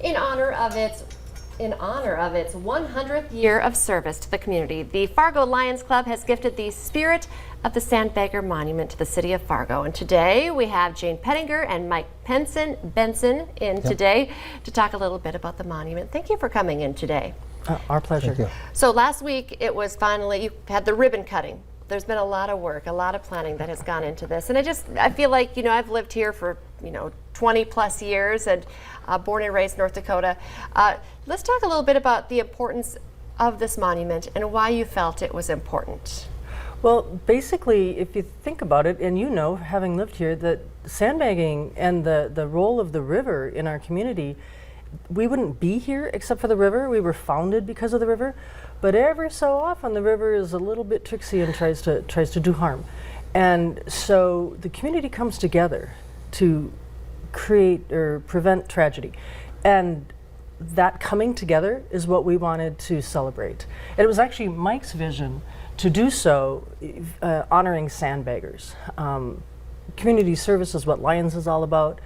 In honor of its 100th year of service to the community, the Fargo Lions Club has gifted the Spirit of the Sandbagger Monument to the city of Fargo. And today we have Jane Pettinger and Mike Benson in today to talk a little bit about the monument. Thank you for coming in today. Our pleasure. Thank you. So last week it was finally, you had the ribbon cutting. There's been a lot of work, a lot of planning that has gone into this. And I feel like, I've lived here for, 20 plus years and born and raised North Dakota. Let's talk a little bit about the importance of this monument and why you felt it was important. Well, basically, if you think about it, and having lived here, that sandbagging and the role of the river in our community, we wouldn't be here except for the river. We were founded because of the river, but every so often the river is a little bit tricksy and tries to do harm. And so the community comes together to create or prevent tragedy. And that coming together is what we wanted to celebrate. And it was actually Mike's vision to do so, honoring sandbaggers. Community service is what Lions is all about.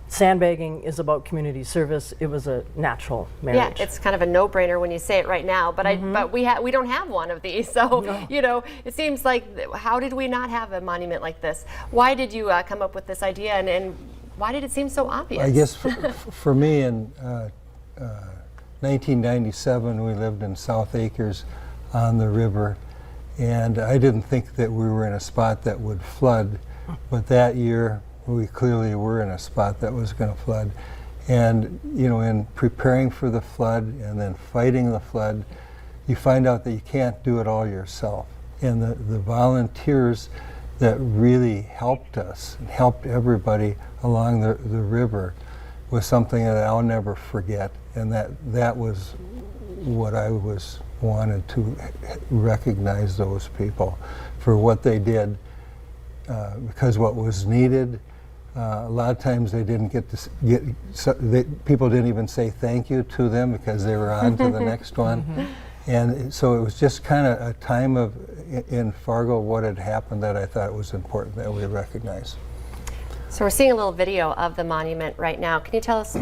Sandbagging is about community service. It was a natural marriage. Yeah, it's kind of a no-brainer when you say it right now, but but we don't have one of these. So, no. It seems like, how did we not have a monument like this? Why did you come up with this idea, and why did it seem so obvious? I guess for me in 1997, we lived in South Acres on the river, and I didn't think that we were in a spot that would flood, but that year we clearly were in a spot that was going to flood. And in preparing for the flood and then fighting the flood, you find out that you can't do it all yourself. And the volunteers that really helped us and helped everybody along the river was something that I'll never forget. And that was what I wanted to recognize those people for what they did, because what was needed, a lot of times they didn't people didn't even say thank you to them because they were on to the next one. And so it was just kind of a time in Fargo what had happened that I thought it was important that we recognize. So we're seeing a little video of the monument right now. Can you tell us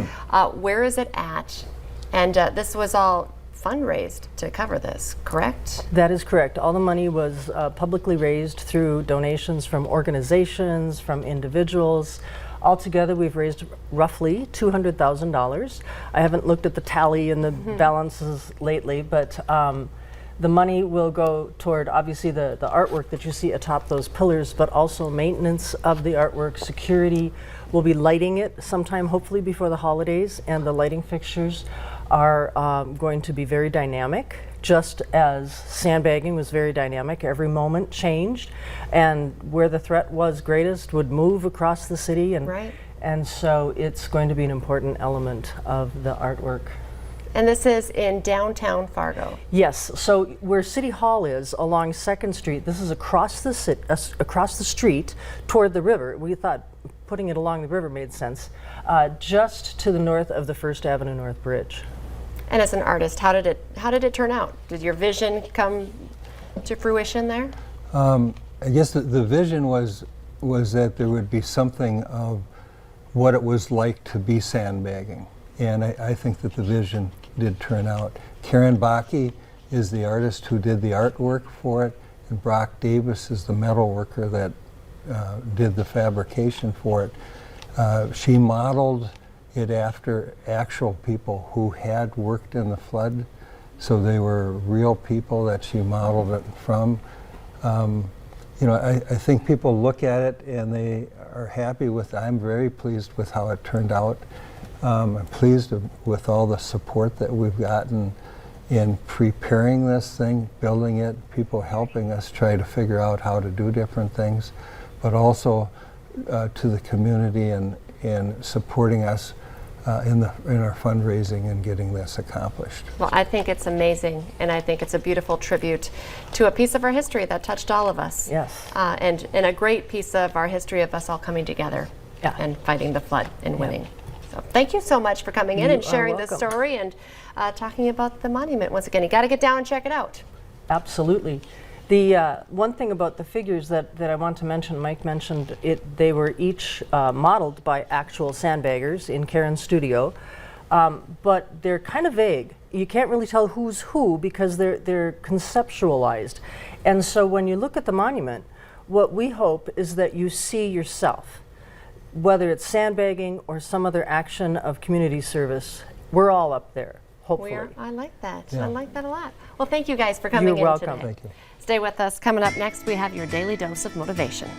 where is it at? And this was all fundraised to cover this, correct? That is correct. All the money was publicly raised through donations from organizations, from individuals. Altogether, we've raised roughly $200,000. I haven't looked at the tally and the balances lately, but the money will go toward, obviously, the artwork that you see atop those pillars, but also maintenance of the artwork, security. We'll be lighting it sometime, hopefully before the holidays, and the lighting fixtures are going to be very dynamic, just as sandbagging was very dynamic. Every moment changed, and where the threat was greatest would move across the city, and so it's going to be an important element of the artwork. And this is in downtown Fargo. Yes, so where City Hall is along 2nd Street, this is across the street toward the river. We thought putting it along the river made sense, just to the north of the 1st Avenue North Bridge. And as an artist, how did it turn out? Did your vision come to fruition there? I guess the vision was that there would be something of what it was like to be sandbagging, and I think that the vision did turn out. Karen Bakke is the artist who did the artwork for it, and Brock Davis is the metal worker that did the fabrication for it. She modeled it after actual people who had worked in the flood, so they were real people that she modeled it from. I think people look at it and they are happy with it. I'm very pleased with how it turned out. I'm pleased with all the support that we've gotten in preparing this thing, building it, people helping us try to figure out how to do different things, but also to the community and supporting us in our fundraising and getting this accomplished. Well, I think it's amazing, and I think it's a beautiful tribute to a piece of our history that touched all of us. Yes. And a great piece of our history of us all coming together and fighting the flood and winning. So thank you so much for coming in and sharing this story and talking about the monument once again. You got to get down and check it out. Absolutely. The one thing about the figures that I want to mention, Mike mentioned it, they were each modeled by actual sandbaggers in Karen's studio. but they're kind of vague. You can't really tell who's who because they're conceptualized. And so when you look at the monument, what we hope is that you see yourself, whether it's sandbagging or some other action of community service. We're all up there, hopefully. I like that. Yeah. I like that a lot. Well, thank you guys for coming You're in welcome. today. Thank you. Stay with us. Coming up next, we have your daily dose of motivation.